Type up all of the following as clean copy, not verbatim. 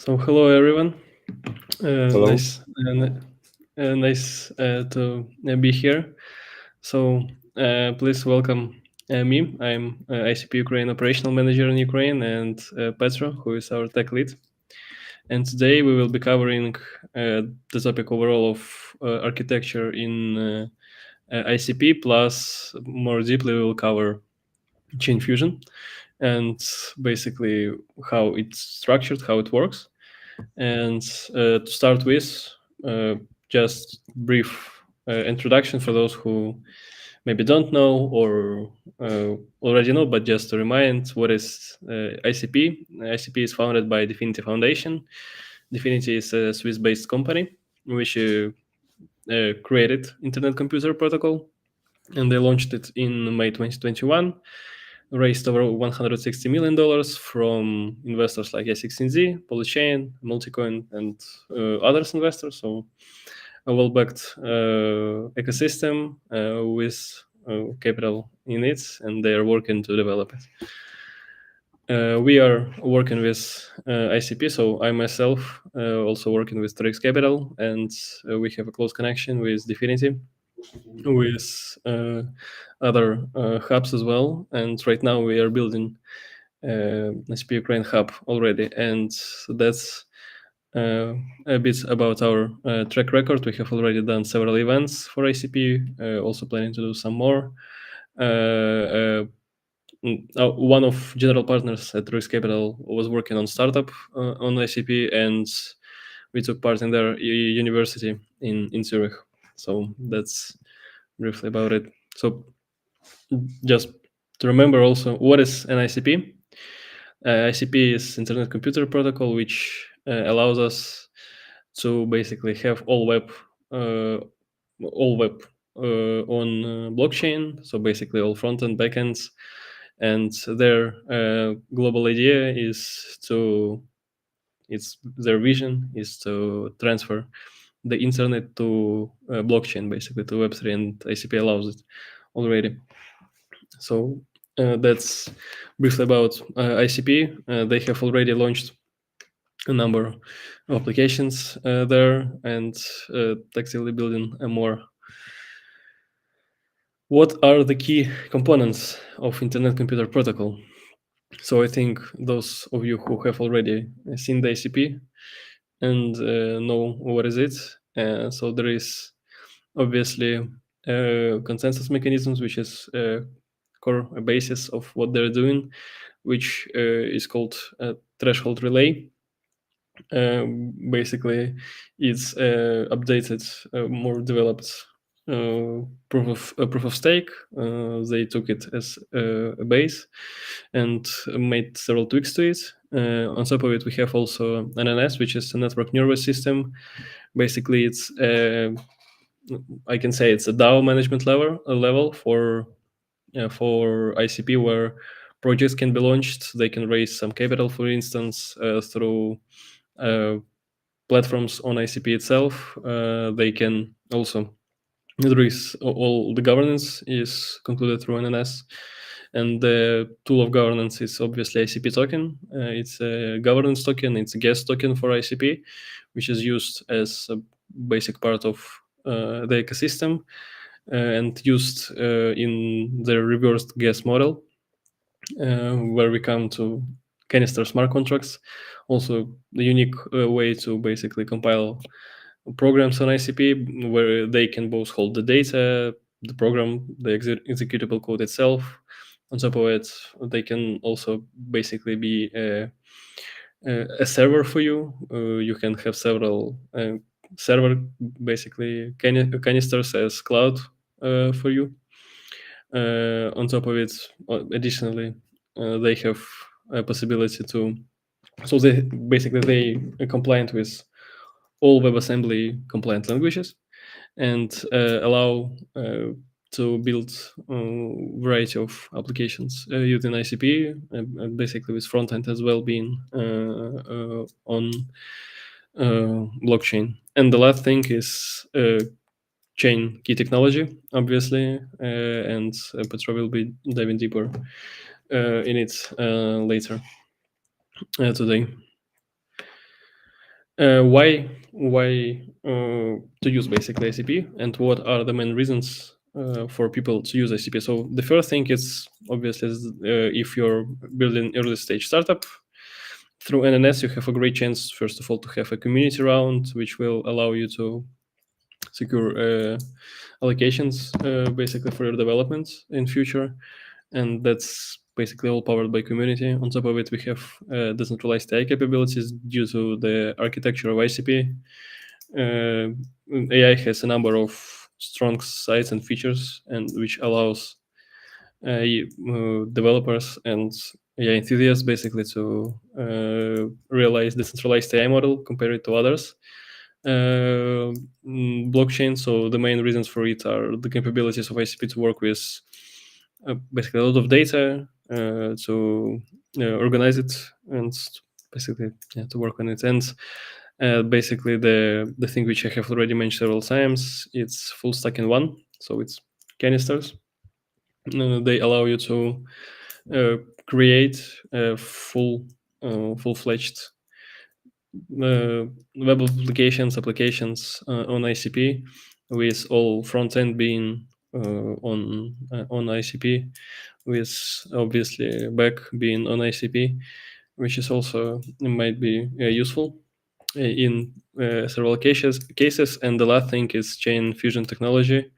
So hello everyone. Hello. Nice to be here. So please welcome me. I'm ICP Ukraine operational manager in Ukraine, and Petro, who is our tech lead. And today we will be covering the topic overall of architecture in ICP. Plus, more deeply, we will cover chain fusion and basically how it's structured, how it works. And to start with, just brief introduction for those who maybe don't know or already know, but just to remind, what is ICP? ICP is founded by Dfinity Foundation. Dfinity is a Swiss-based company which created Internet Computer Protocol, and they launched it in May 2021. Raised over $160 million from investors like A16Z, Polychain, Multicoin, and others investors. So a well-backed ecosystem with capital in it, and they are working to develop it. We are working with ICP, so I myself also working with 3x Capital, and we have a close connection with Dfinity, with other hubs as well. And right now we are building ICP Ukraine hub already, and that's a bit about our track record. We have already done several events for ICP, also planning to do some more. One of general partners at Risk Capital was working on startup on ICP, and we took part in their university in Zurich. So that's briefly about it. So just to remember also, what is an ICP? ICP is Internet Computer Protocol, which allows us to basically have all web on blockchain. So basically all front end, back ends, and their global idea is their vision is to transfer the internet to blockchain, basically to Web3, and ICP allows it already. So that's briefly about ICP. They have already launched a number of applications there, and actively building a more. What are the key components of Internet Computer Protocol? So I think those of you who have already seen the ICP and know what is it. So there is obviously consensus mechanisms, which is core basis of what they're doing, which is called threshold relay. Basically, it's updated, more developed proof of stake. They took it as a base and made several tweaks to it. On top of it, we have also an NNS, which is a network nervous system. Basically, it's I can say it's a DAO management level for ICP, where projects can be launched. They can raise some capital, for instance, through platforms on ICP itself. They can also, there is all the governance is concluded through NNS, and the tool of governance is obviously ICP token. It's a governance token. It's a gas token for ICP, which is used as a basic part of the ecosystem and used in the reversed gas model, where we come to canister smart contracts. Also, the unique way to basically compile programs on ICP, where they can both hold the data, the program, the executable code itself. On top of it, they can also basically be a server for you. You can have several server, basically canisters as cloud for you. On top of it, additionally, they have a possibility to. So they are compliant with all WebAssembly compliant languages, and allow to build a variety of applications using ICP, basically with front end as well being on blockchain. And the last thing is chain key technology, obviously, and Petra will be diving deeper in it later today. Why to use basically ICP, and what are the main reasons for people to use ICP? So the first thing is obviously if you're building early stage startup through NNS, you have a great chance first of all to have a community round, which will allow you to secure allocations basically for your development in future, and that's basically all powered by community. On top of it, we have decentralized AI capabilities due to the architecture of ICP. AI has a number of strong sides and features, and which allows developers and AI enthusiasts basically to realize decentralized AI model compared to others blockchain. So the main reasons for it are the capabilities of ICP to work with basically a lot of data, to organize it, and basically to work on it. And basically the thing which I have already mentioned several times, it's full stack in one. So it's canisters. They allow you to create full-fledged web applications on ICP, with all front end being on ICP, with obviously back being on ICP, which is also might be useful in several cases. And the last thing is chain fusion technology,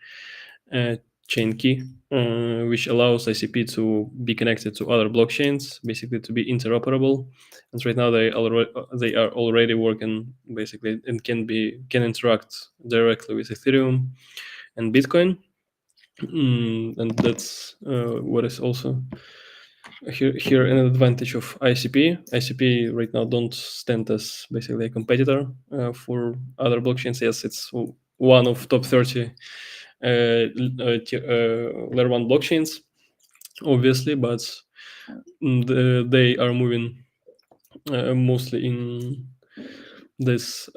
uh, chain key, which allows ICP to be connected to other blockchains, basically to be interoperable. And right now they are already working basically, and can interact directly with Ethereum and Bitcoin. And that's what is also here an advantage of ICP. ICP right now don't stand as basically a competitor for other blockchains. Yes, it's one of top 30 layer 1 blockchains, obviously, but they are moving mostly in this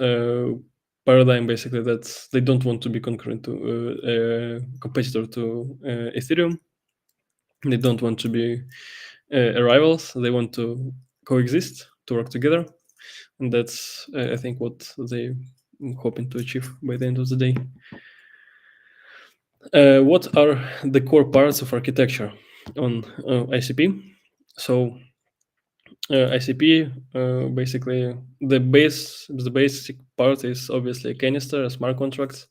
paradigm, basically, that they don't want to be concurrent to competitor to Ethereum. They don't want to be rivals. They want to coexist, to work together, and that's I think what they hoping to achieve by the end of the day. What are the core parts of architecture on ICP? So ICP basically the basic part is obviously a canister, a smart contract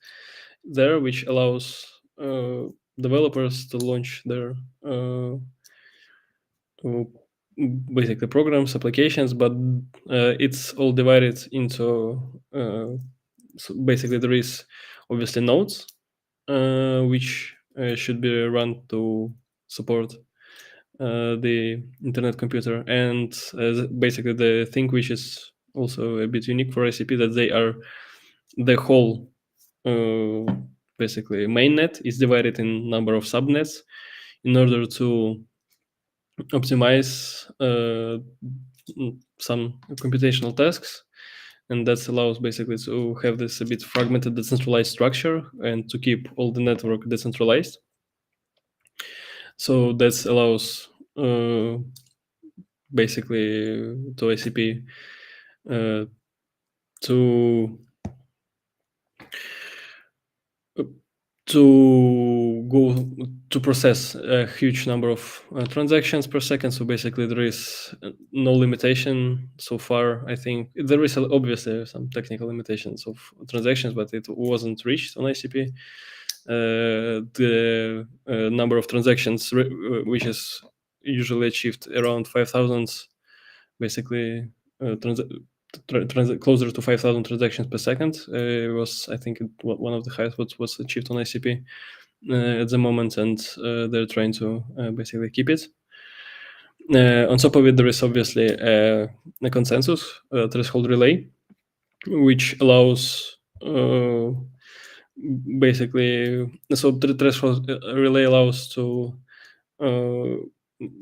there, which allows developers to launch their uh, basically programs, applications, but it's all divided into so basically there is obviously nodes which should be run to support the internet computer, and basically the thing which is also a bit unique for ICP, that they are the whole basically mainnet is divided in number of subnets in order to optimize some computational tasks, and that allows basically to have this a bit fragmented decentralized structure and to keep all the network decentralized. So that allows basically to ICP to go to process a huge number of transactions per second. So basically there is no limitation so far. I think there is obviously some technical limitations of transactions, but it wasn't reached on ICP. The number of transactions which is usually achieved around 5,000, basically closer to 5,000 transactions per second was, I think, one of the highest what was achieved on ICP at the moment, and they're trying to basically keep it. On top of it, there is obviously a consensus threshold relay, which allows basically, so the threshold relay allows to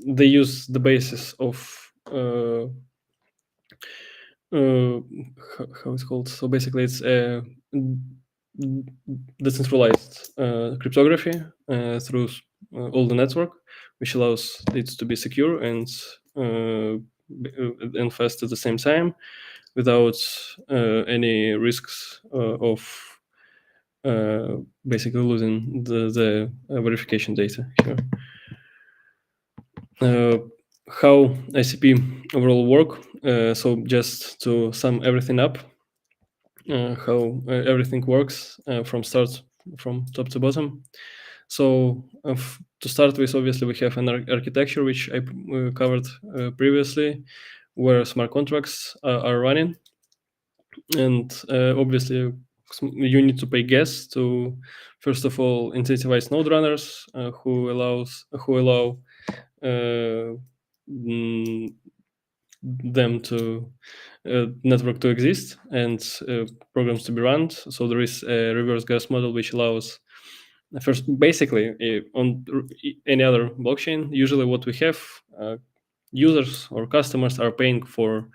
they use the basis of how it's called. So basically, it's decentralized cryptography through all the network, which allows it to be secure and fast at the same time. without any risks of basically losing the verification data here. How ICP overall work? So just to sum everything up, how everything works from top to bottom. So to start with, obviously we have an architecture which I covered previously, where smart contracts are running, and obviously you need to pay gas to, first of all, incentivize node runners who allow mm, them to network to exist and programs to be run. So there is a reverse gas model which allows first, basically on any other blockchain, usually what we have, users or customers are paying for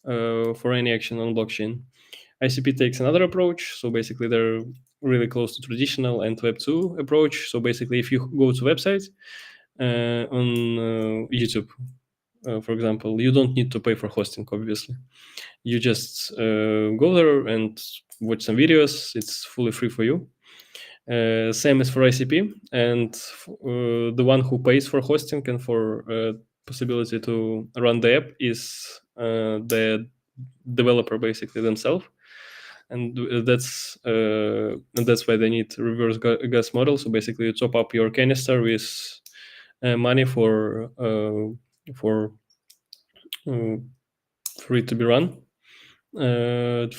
any action on blockchain. ICP takes another approach. So basically they're really close to traditional and Web2 approach. So basically if you go to website on YouTube, for example, you don't need to pay for hosting, obviously. You just go there and watch some videos. It's fully free for you. Same as for ICP, and the one who pays for hosting and for possibility to run the app is the developer, basically themselves, and that's why they need reverse gas model. So basically, you top up your canister with money for it to be run. It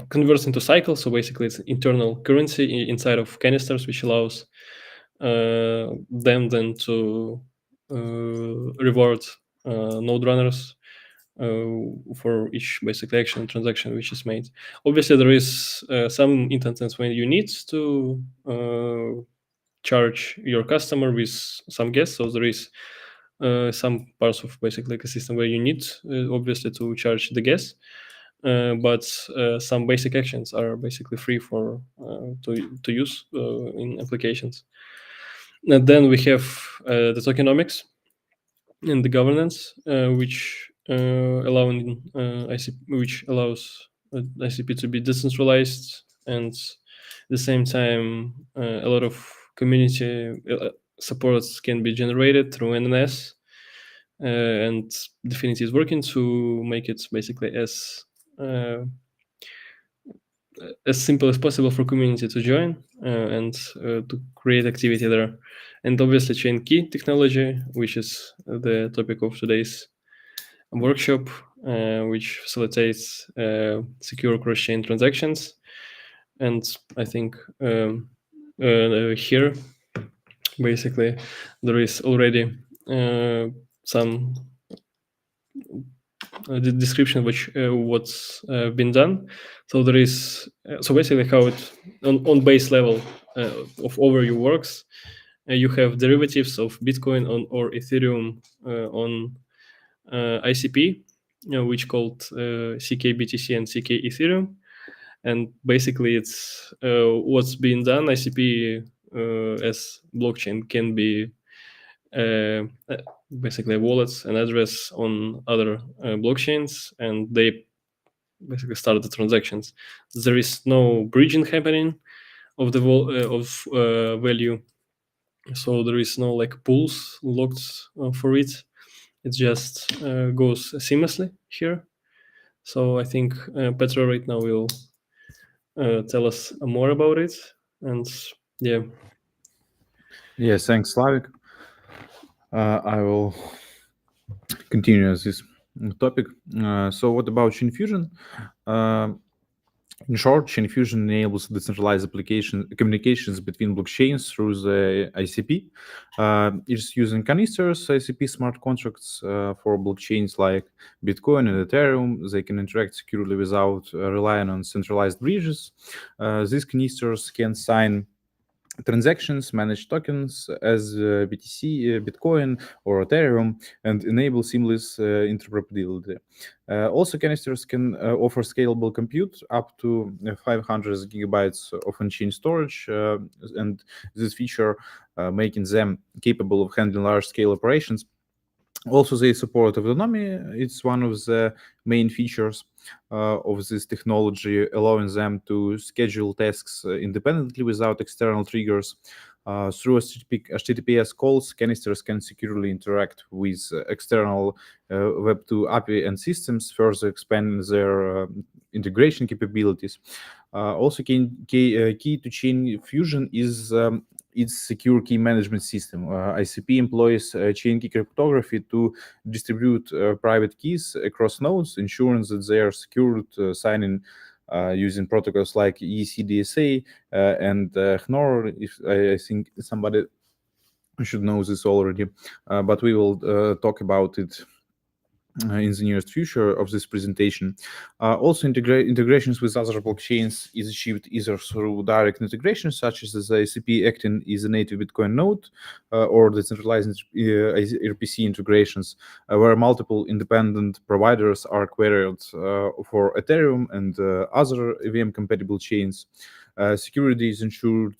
converts into cycle, so basically it's internal currency inside of canisters, which allows them then to reward node runners for each basic action transaction which is made. Obviously, there is some instances when you need to charge your customer with some gas. So there is some parts of basically ecosystem where you need obviously to charge the gas, but some basic actions are basically free for to use in applications. And then we have the tokenomics and the governance, which which allows ICP to be decentralized, and at the same time a lot of community supports can be generated through NNS, and Dfinity is working to make it basically as simple as possible for community to join and to create activity there. And obviously chain key technology, which is the topic of today's workshop, which facilitates secure cross-chain transactions. And I think here, basically, there is already some the description which what's been done. So there is so basically how it on base level of overview works. You have derivatives of Bitcoin or Ethereum on ICP, which called CK-BTC and CK-Ethereum. And basically it's what's being done. ICP as blockchain can be basically wallets and address on other blockchains, and they basically start the transactions. There is no bridging happening of the value, so there is no like pools locked for it. It just goes seamlessly here. So I think Petra right now will tell us more about it, and yeah. Yes, thanks, Slavik. I will continue this topic. So what about Chain Fusion? In short, Chain Fusion enables decentralized communications between blockchains through the ICP. It's using canisters, ICP smart contracts for blockchains like Bitcoin and Ethereum. They can interact securely without relying on centralized bridges. These canisters can sign transactions, manage tokens as BTC, Bitcoin, or Ethereum, and enable seamless interoperability. Also, canisters can offer scalable compute up to 500 gigabytes of on-chain storage, and this feature making them capable of handling large-scale operations Also, they support autonomy. It's one of the main features of this technology, allowing them to schedule tasks independently without external triggers. Through HTTPS calls, canisters can securely interact with external Web2 API and systems, further expanding their integration capabilities. Also, key to chain fusion is its secure key management system. ICP employs chain key cryptography to distribute private keys across nodes, ensuring that they are secured, signing using protocols like ECDSA and HNOR. If I think somebody should know this already, but we will talk about it in the nearest future of this presentation. Also, integrations with other blockchains is achieved either through direct integrations, such as the ICP acting as a native Bitcoin node, or decentralized RPC integrations, where multiple independent providers are queried for Ethereum and other EVM-compatible chains. Security is ensured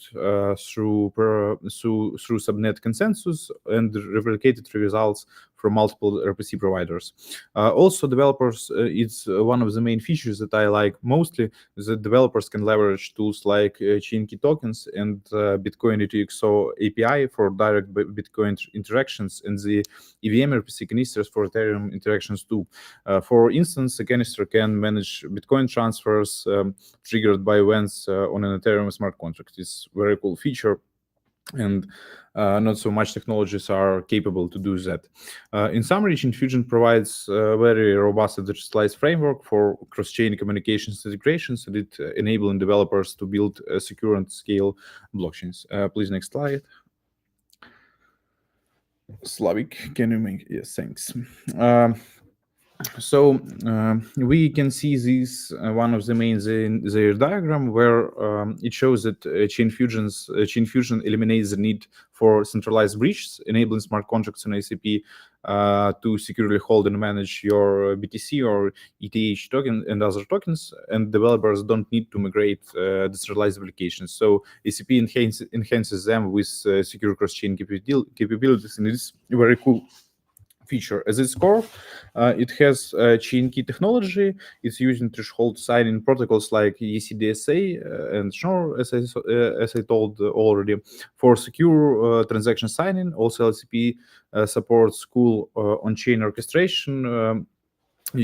through subnet consensus and replicated results from multiple RPC providers. Also, developers, it's one of the main features that I like mostly. The developers can leverage tools like chain key tokens and Bitcoin UTXO API for direct Bitcoin interactions, and the EVM RPC canisters for Ethereum interactions too. For instance, a canister can manage Bitcoin transfers triggered by events on an Ethereum smart contract. It's a very cool feature, and not so much technologies are capable to do that. In summary, Chain Fusion provides a very robust and decentralized framework for cross-chain communications integrations, and it enabling developers to build secure and scale blockchains. Please, next slide. Slavik, can you make? Yes, thanks. So we can see this one of the main their diagram, where it shows that chain fusion eliminates the need for centralized bridges, enabling smart contracts on ICP to securely hold and manage your BTC or ETH token and other tokens, and developers don't need to migrate decentralized applications. So ICP enhances them with secure cross-chain capabilities, and it's very cool feature. As its core, it has chain key technology. It's using threshold signing protocols like ECDSA and SHOR, as I told already, for secure transaction signing. Also, LCP supports cool on-chain orchestration.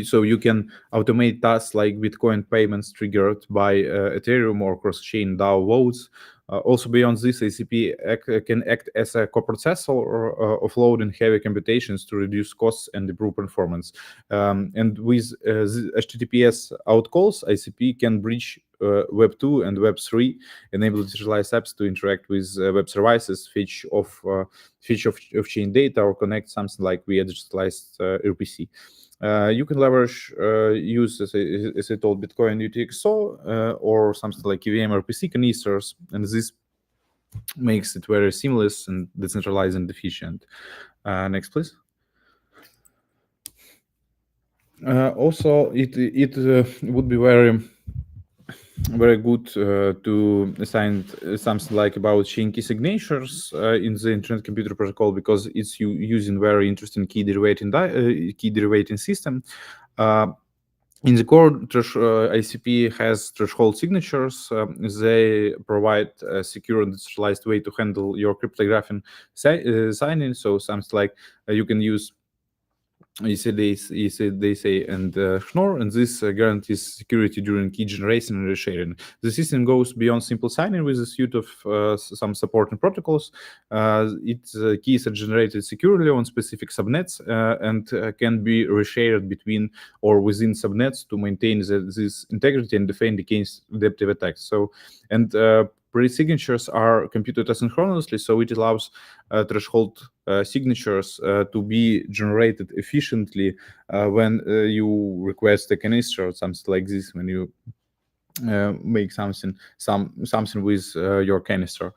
So you can automate tasks like Bitcoin payments triggered by Ethereum or cross-chain DAO votes. Also, beyond this, ACP can act as a coprocessor or offloading heavy computations to reduce costs and improve performance. And with HTTPS outcalls, ICP can bridge Web 2 and Web 3, enable decentralized apps to interact with web services, fetch of chain data, or connect something like via digitalized RPC. You can leverage use, as I told, Bitcoin UTXO or something like EVM RPC canisters, and this makes it very seamless and decentralized and efficient. Next, please. Also, it would be very good to assign something like about chain key signatures in the Internet Computer Protocol, because it's using very interesting key derivating system. In the core, ICP has threshold signatures. They provide a secure and decentralized way to handle your cryptographic signing. So something like you can use ECDSA and Schnorr, and this guarantees security during key generation and resharing. The system goes beyond simple signing with a suite of some supporting protocols. Its keys are generated securely on specific subnets and can be reshared between or within subnets to maintain this integrity and defend against adaptive attacks. So, and pre-signatures are computed asynchronously, so it allows threshold signatures to be generated efficiently when you request a canister or something like this, when you make something with your canister.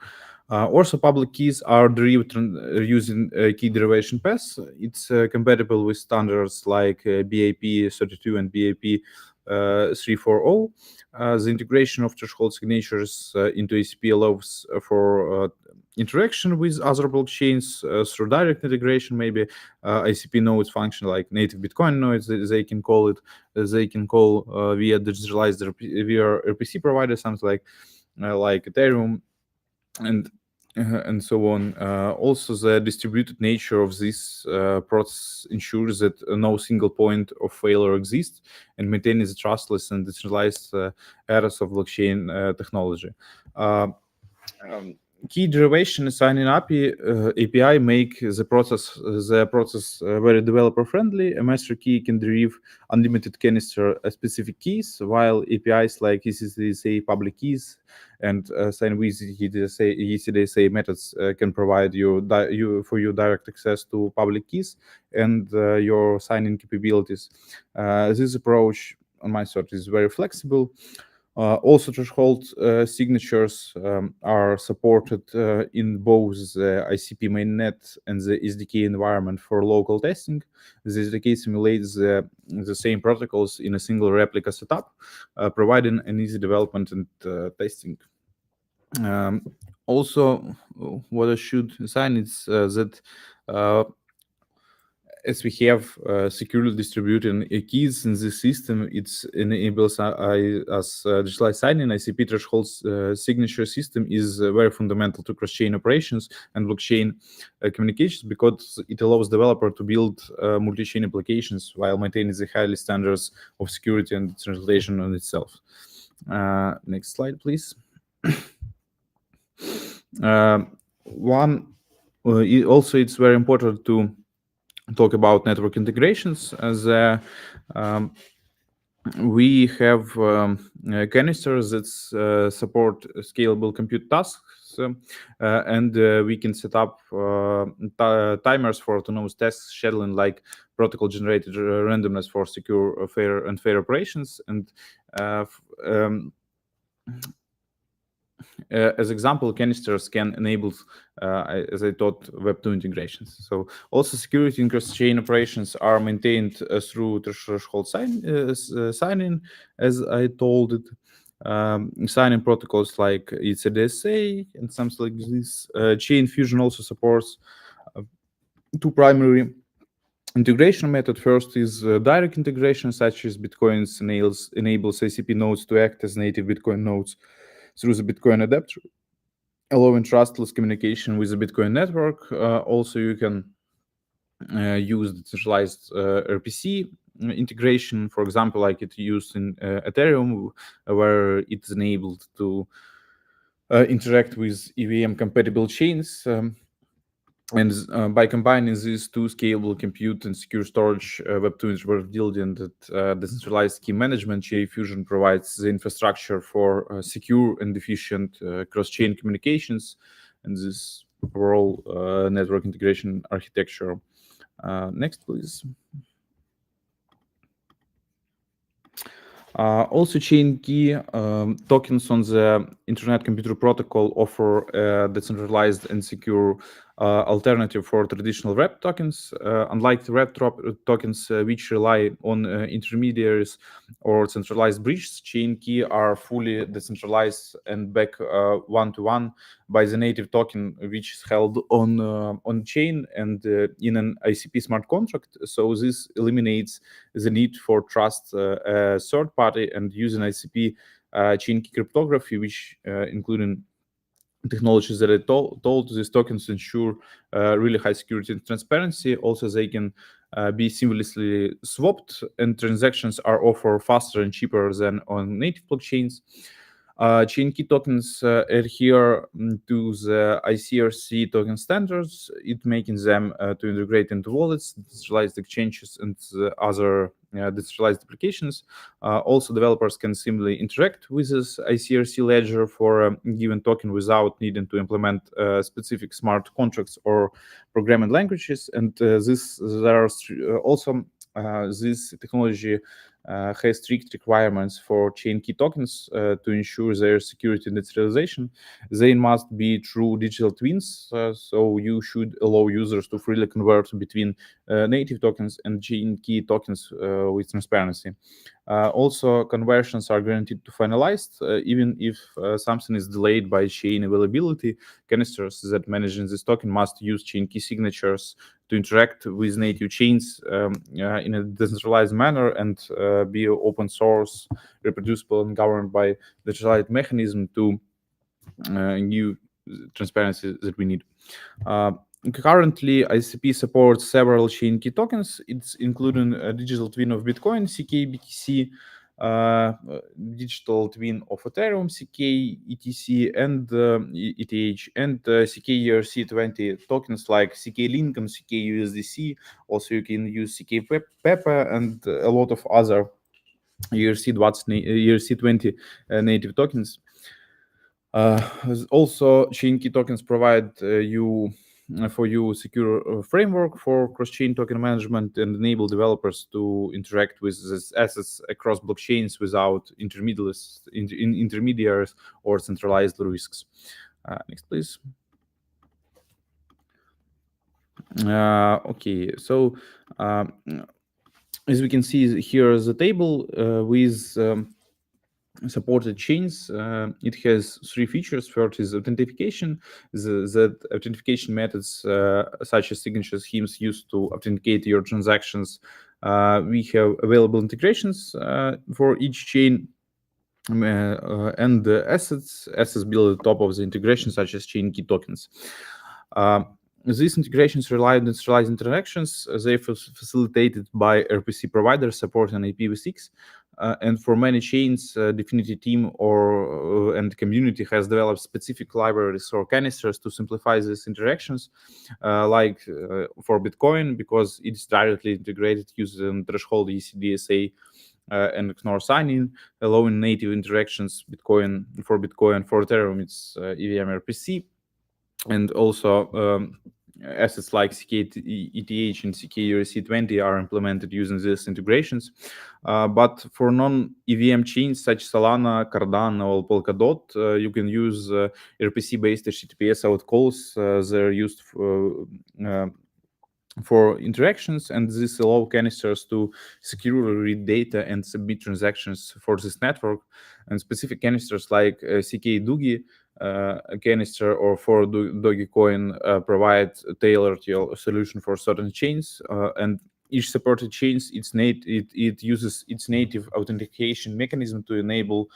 Also, public keys are derived using key derivation paths. It's compatible with standards like BAP 32 and BAP 340. The integration of threshold signatures into ACP allows for interaction with other blockchains through direct integration. Maybe ICP nodes function like native Bitcoin nodes, they can call it. They can call via digitalized via RPC provider, something like Ethereum and so on. Also, the distributed nature of this process ensures that no single point of failure exists and maintains the trustless and decentralized eras of blockchain technology. Key derivation signing API make the process very developer friendly. A master key can derive unlimited canister specific keys, while APIs like ECDSA public keys and sign with ECDSA methods can provide you direct access to public keys and your signing capabilities. This approach, on my side, is very flexible. Also, threshold signatures are supported in both the ICP mainnet and the SDK environment for local testing. The SDK simulates the same protocols in a single replica setup, providing an easy development and testing. Also, what I should sign is that as we have securely distributed keys in this system, it enables us digitalized signing. ICP threshold signature system is very fundamental to cross-chain operations and blockchain communications because it allows developer to build multi-chain applications while maintaining the highly standards of security and decentralization on itself. Next slide, please. Also, it's very important to talk about network integrations, as we have canisters that support scalable compute tasks, and we can set up timers for autonomous task scheduling, like protocol generated randomness for secure, fair operations. And as example, canisters can enable, as I thought, Web2 integrations. So also security in cross-chain operations are maintained through threshold signing, as I told it. Signing protocols like ETH and something like this. Chain Fusion also supports two primary integration method. First is direct integration, such as Bitcoin's enables ICP nodes to act as native Bitcoin nodes through the Bitcoin adapter, allowing trustless communication with the Bitcoin network. Also, you can use decentralized RPC integration, for example, like it used in Ethereum, where it's enabled to interact with EVM compatible chains. And by combining these two, scalable compute and secure storage, Web2 were building that decentralized key management. JFusion provides the infrastructure for secure and efficient cross-chain communications and this overall network integration architecture. Next, please. Also, chain key tokens on the Internet Computer Protocol offer a decentralized and secure alternative for traditional web tokens. Unlike the web tokens, which rely on intermediaries or centralized bridges, chain key are fully decentralized and back one-to-one by the native token, which is held on chain and in an ICP smart contract. So this eliminates the need for trust third party and using ICP chain key cryptography, which including technologies that I told these tokens ensure really high security and transparency. Also, they can be seamlessly swapped, and transactions are offered faster and cheaper than on native blockchains. Chain key tokens adhere to the ICRC token standards, it making them to integrate into wallets, decentralized exchanges, and other decentralized applications. Also, developers can simply interact with this ICRC ledger for a given token without needing to implement specific smart contracts or programming languages. And there are also this technology has strict requirements for chain key tokens to ensure their security and decentralization. They must be true digital twins, so you should allow users to freely convert between native tokens and chain key tokens with transparency. Also, conversions are guaranteed to finalized, even if something is delayed by chain availability. Canisters that manage this token must use chain key signatures to interact with native chains in a decentralized manner and be open source, reproducible, and governed by the decentralized mechanism to new transparency that we need. Currently, ICP supports several chain key tokens. It's including a digital twin of Bitcoin, CK, BTC, digital twin of Ethereum, CK, ETC, and ETH, and CK ERC20 tokens like CK Link and CK USDC. Also, you can use CK Pepper and a lot of other ERC20 native tokens. Also, chain key tokens provide for you secure framework for cross-chain token management and enable developers to interact with these assets across blockchains without intermediaries or centralized risks. Next, please. Okay, so as we can see here is the table with supported chains. It has three features. First is authentication. The authentication methods such as signature schemes used to authenticate your transactions. We have available integrations for each chain. And the assets built at the top of the integration, such as chain key tokens. These integrations rely on decentralized interactions. They are facilitated by RPC providers supporting IPv6. And for many chains, Definity team and community has developed specific libraries or canisters to simplify these interactions, like for Bitcoin, because it's directly integrated using threshold ECDSA and ignore signing, allowing native interactions. For Ethereum, it's EVM RPC. And also assets like ETH and ERC20 are implemented using these integrations. But for non-EVM chains such Solana, Cardano, or Polkadot, you can use RPC-based HTTPS out calls. They're used for interactions, and this allow canisters to securely read data and submit transactions for this network. And specific canisters like CK Doogie canister or for Dogecoin provide a tailored solution for certain chains. And each supported chains, it uses its native authentication mechanism to enable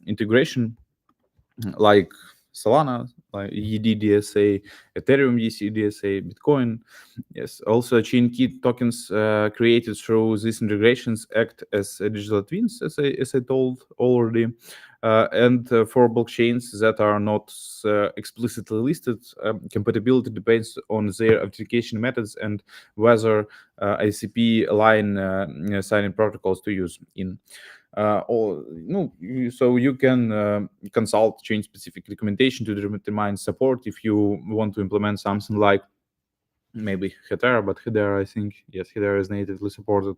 integration, like Solana, like EDDSA, Ethereum ECDSA, Bitcoin. Yes, also chain key tokens created through these integrations act as digital twins, as I told already. And for blockchains that are not explicitly listed, compatibility depends on their authentication methods and whether ICP align signing protocols to use in. So you can consult chain-specific documentation to determine support if you want to implement something like maybe Hedera, but Hedera, I think, yes, Hedera is natively supported.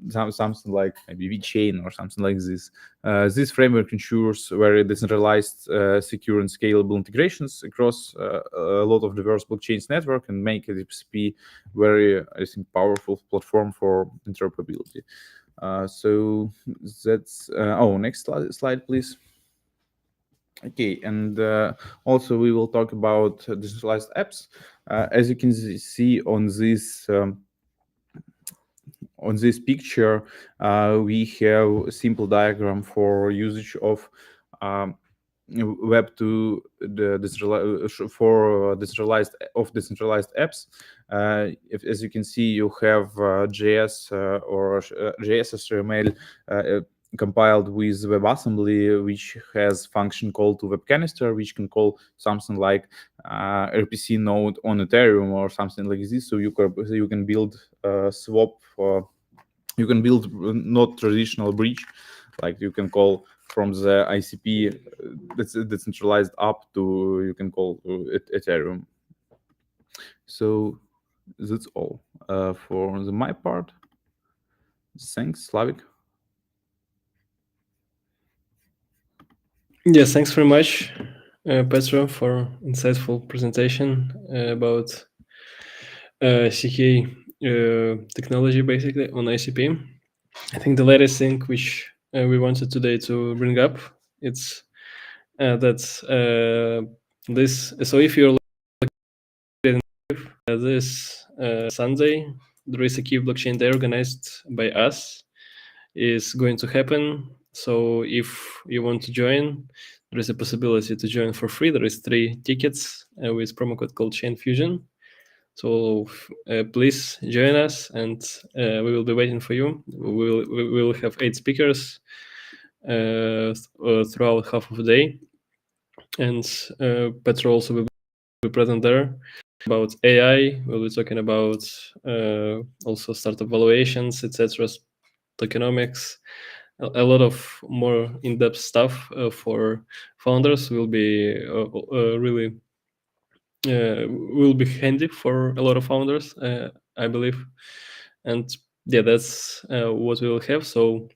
Something like maybe VChain or something like this. This framework ensures very decentralized, secure, and scalable integrations across a lot of diverse blockchains network and make ICP very, I think, powerful platform for interoperability. So that's next slide, please. Okay, and also we will talk about decentralized apps. As you can see on this picture, we have a simple diagram for usage of Web2 for decentralized apps. As you can see, you have JS or JS HTML compiled with WebAssembly, which has function call to web canister, which can call something like RPC node on Ethereum or something like this. So you can build swap. You can build not traditional bridge, like you can call from the ICP that's decentralized up to you can call Ethereum. So that's all for my part. Thanks, Slavik. Yes, thanks very much, Petro, for insightful presentation about CK technology, basically on ICP. I think the latest thing which we wanted today to bring up, it's that this. So if you're this Sunday, there is a key blockchain day organized by us. Is going to happen. So if you want to join, there is a possibility to join for free. There is 3 tickets with promo code called Chain Fusion. So please join us, and we will be waiting for you. We will have 8 speakers throughout half of the day, and Petro also will be present there. About AI, we'll be talking about also startup valuations, etc., tokenomics, a lot of more in-depth stuff for founders will be really will be handy for a lot of founders, I believe. And yeah, that's what we will have. So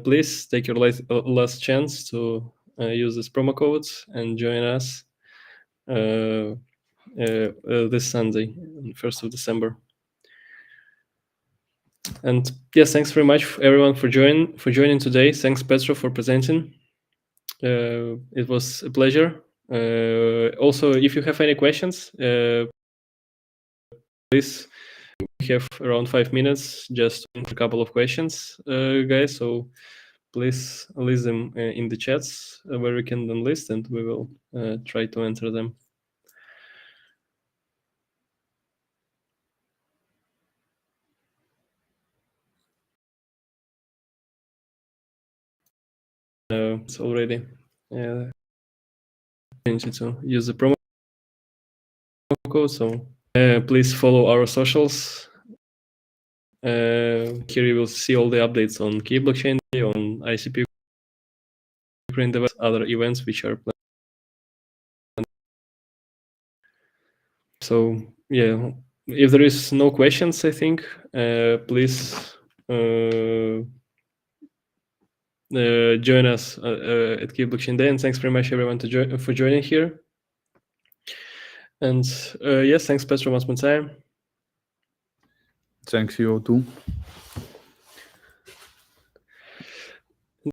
please take your last chance to use this promo code and join us this Sunday, 1st of December. And yes, thanks very much everyone for joining today. Thanks, Petro, for presenting. It was a pleasure. Also, if you have any questions, please. We have around 5 minutes just to answer a couple of questions, guys. So please list them in the chats where we can then list, and we will try to answer them. It's already to use the promo code. So please follow our socials. Here you will see all the updates on Key Blockchain, on ICP Ukraine, other events which are planned. So yeah, if there is no questions, I think please join us at Key Blockchain Day, and thanks very much everyone for joining here. And yes, thanks Petro once more time. Thanks you too.